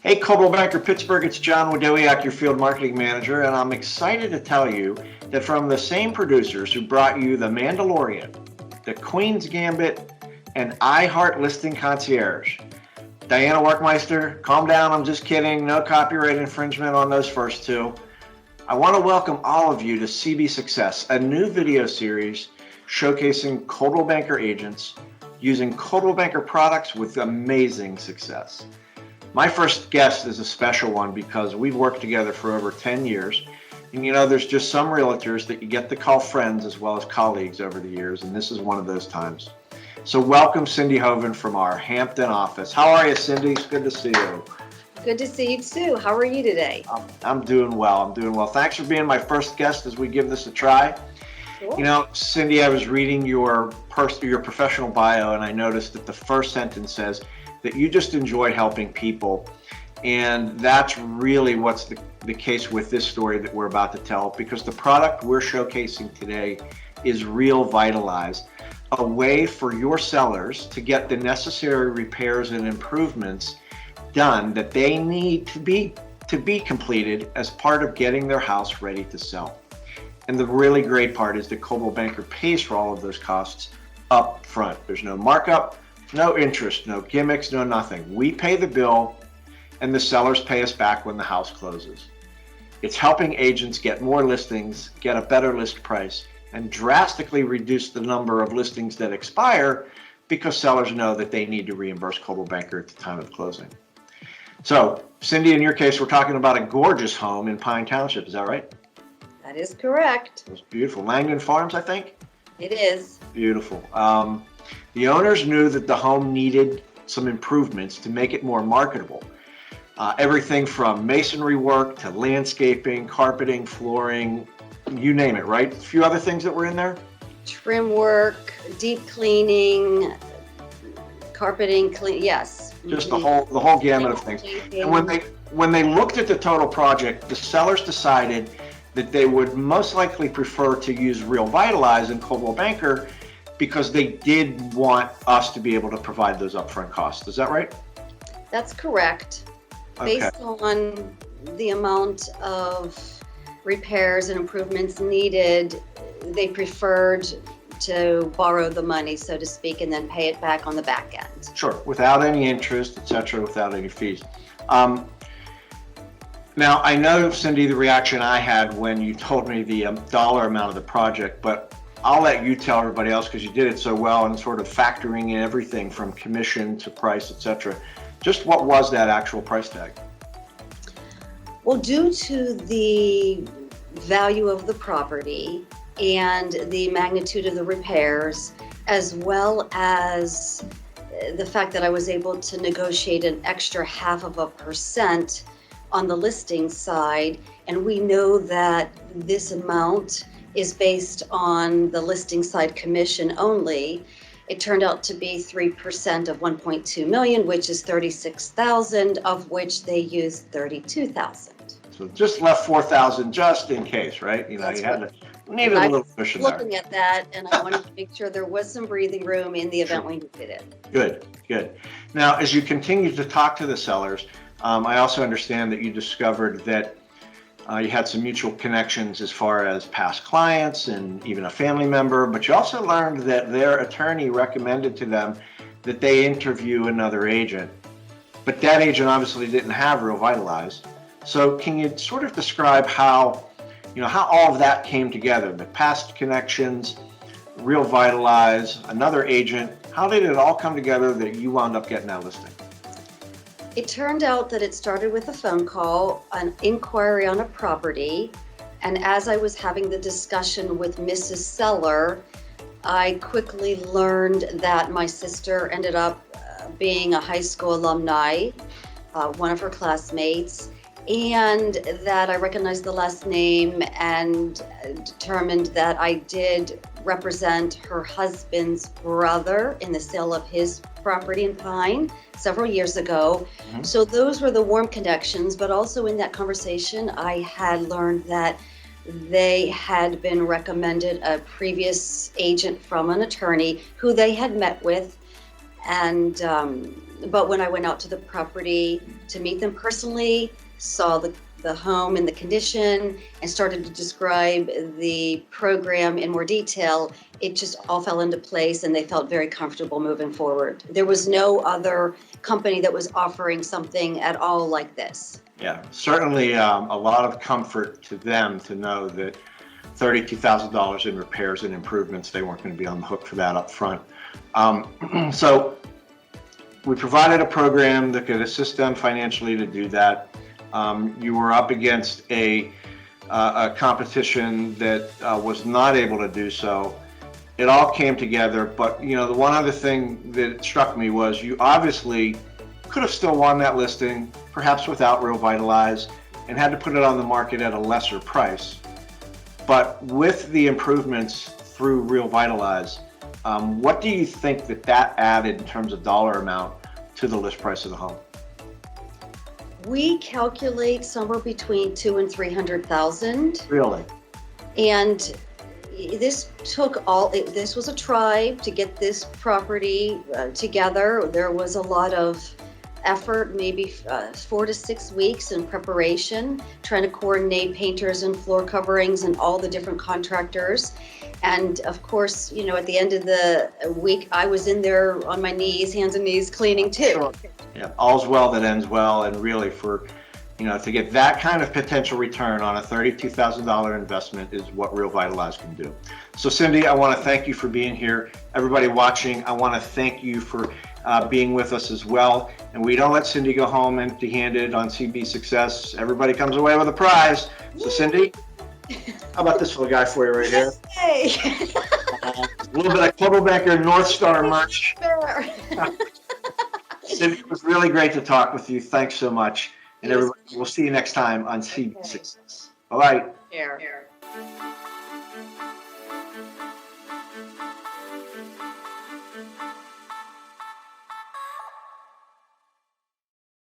Hey, Coldwell Banker Pittsburgh, it's John Wdowiak, your field marketing manager, and I'm excited to tell you that from the same producers who brought you The Mandalorian, The Queen's Gambit, and I Heart Listing Concierge. Diana Workmeister, calm down, I'm just kidding, no copyright infringement on those first two. I want to welcome all of you to CBSuccess, a new video series showcasing Coldwell Banker agents using Coldwell Banker products with amazing success. My first guest is a special one because we've worked together for over 10 years. And you know, there's just some realtors that you get to call friends as well as colleagues over the years, and this is one of those times. So welcome Cynthia Hovan from our Hampton office. How are you, Cindy? It's good to see you. Good to see you too. How are you today? I'm doing well. Thanks for being my first guest as we give this a try. Cool. You know, Cindy, I was reading your professional bio, and I noticed that the first sentence says that you just enjoy helping people. And that's really what's the case with this story that we're about to tell, because the product we're showcasing today is RealVitalize, a way for your sellers to get the necessary repairs and improvements done that they need to be completed as part of getting their house ready to sell. And the really great part is that Coldwell Banker pays for all of those costs up front. There's no markup, no interest, no gimmicks, no nothing. We pay the bill and the sellers pay us back when the house closes. It's helping agents get more listings, get a better list price, and drastically reduce the number of listings that expire because sellers know that they need to reimburse Coldwell Banker at the time of closing. So, Cindy, in your case, we're talking about a gorgeous home in Pine Township, is that right? That is correct. It's beautiful. Langdon Farms, I think? It is. Beautiful. The owners knew that the home needed some improvements to make it more marketable. Everything from masonry work to landscaping, carpeting, flooring, you name it, right? A few other things that were in there? Trim work, deep cleaning, carpeting, yes. Just the whole gamut of things. And when they looked at the total project, the sellers decided that they would most likely prefer to use RealVitalize and Coldwell Banker because they did want us to be able to provide those upfront costs. Is that right? That's correct. Okay. Based on the amount of repairs and improvements needed, they preferred to borrow the money, so to speak, and then pay it back on the back end. Sure, without any interest, etc., without any fees. Now, I know, Cindy, the reaction I had when you told me the dollar amount of the project, but I'll let you tell everybody else because you did it so well and sort of factoring in everything from commission to price, etc. Just what was that actual price tag? Well, due to the value of the property and the magnitude of the repairs, as well as the fact that I was able to negotiate an extra 0.5% on the listing side, and we know that this amount is based on the listing side commission only, it turned out to be 3% of 1.2 million, which is 36,000, of which they used 32,000. So just left 4,000 just in case, right? You know, That's you had right. needed a little cushion there. Looking at that, and I wanted to make sure there was some breathing room in the event we needed it. Good. Now, as you continue to talk to the sellers, I also understand that you discovered that you had some mutual connections as far as past clients and even a family member, but you also learned that their attorney recommended to them that they interview another agent. But that agent obviously didn't have RealVitalize. So can you sort of describe how all of that came together, the past connections, RealVitalize, another agent, how did it all come together that you wound up getting that listing? It turned out that it started with a phone call, an inquiry on a property, and as I was having the discussion with Mrs. Seller, I quickly learned that my sister ended up being a high school alumni, one of her classmates, and that I recognized the last name and determined that I did represent her husband's brother in the sale of his property in Pine several years ago. Mm-hmm. So those were the warm connections, but also in that conversation, I had learned that they had been recommended a previous agent from an attorney who they had met with And but when I went out to the property to meet them personally, saw the home and the condition, and started to describe the program in more detail, it just all fell into place, and they felt very comfortable moving forward. There was no other company that was offering something at all like this. Yeah, certainly a lot of comfort to them to know that $32,000 in repairs and improvements, they weren't going to be on the hook for that up front. So we provided a program that could assist them financially to do that. You were up against a competition that was not able to do so. It all came together, but the one other thing that struck me was you obviously could have still won that listing, perhaps without RealVitalize, and had to put it on the market at a lesser price. But with the improvements through RealVitalize, what do you think that added in terms of dollar amount to the list price of the home? We calculate somewhere between $200,000 and $300,000. Really? And this was a tribe to get this property together. There was a lot of effort, maybe 4 to 6 weeks in preparation, trying to coordinate painters and floor coverings and all the different contractors. And of course, at the end of the week, I was in there on my knees, hands and knees, cleaning too. Sure. Yeah, all's well that ends well, and really for to get that kind of potential return on a $32,000 investment is what RealVitalize can do. So Cindy, I want to thank you for being here. Everybody watching, I want to thank you for being with us as well. And we don't let Cindy go home empty-handed on CBSuccess. Everybody comes away with a prize. So Cindy, how about this little guy for you right here? Hey. A little bit of Coldwell Banker North Star merch. Cindy, it was really great to talk with you. Thanks so much. And everybody, we'll see you next time on CBSuccess. All right. Here.